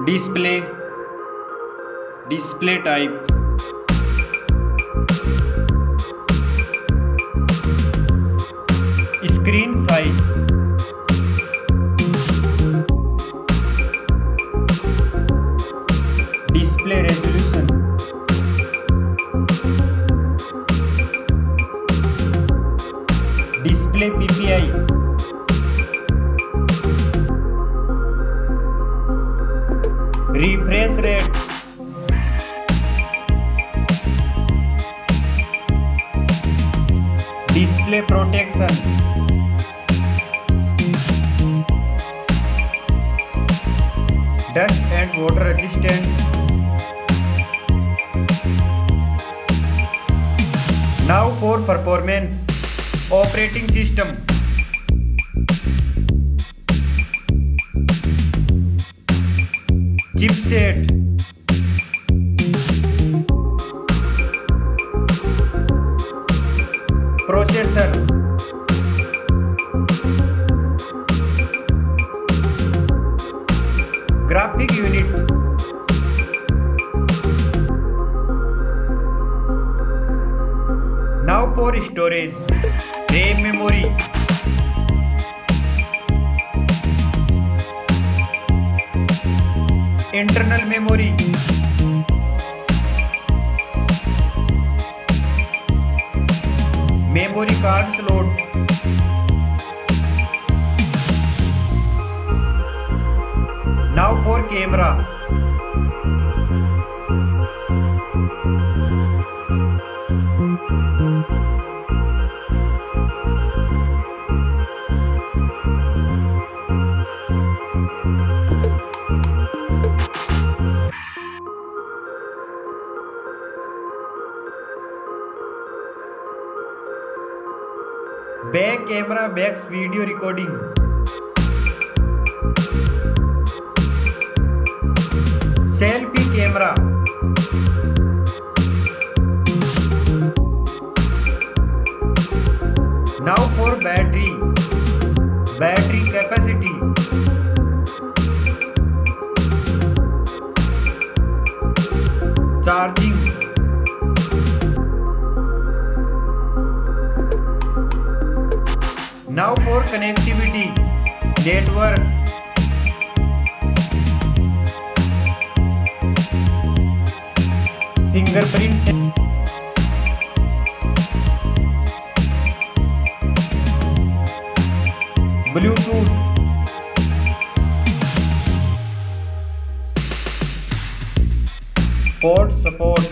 display, display type, screen size, display resolution, display PPI, refresh rate, display protection, dust and water resistant. Now for performance. Operating system, chipset, processor, graphic unit, now for storage, RAM memory, internal memory, memory card slot, now for camera, back camera backs video recording, selfie camera, now for battery, battery capacity, charging, now for connectivity, network, fingerprint, Bluetooth, port support,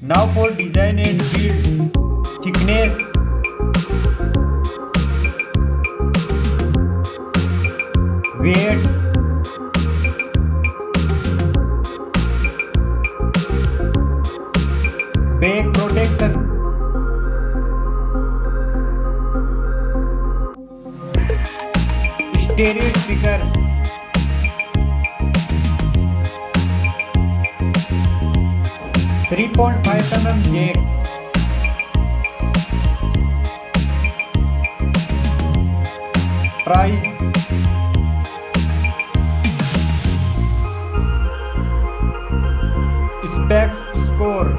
now for design and build, thickness, weight, back protection, stereo speakers, 3.5 mm jack, price, specs, score.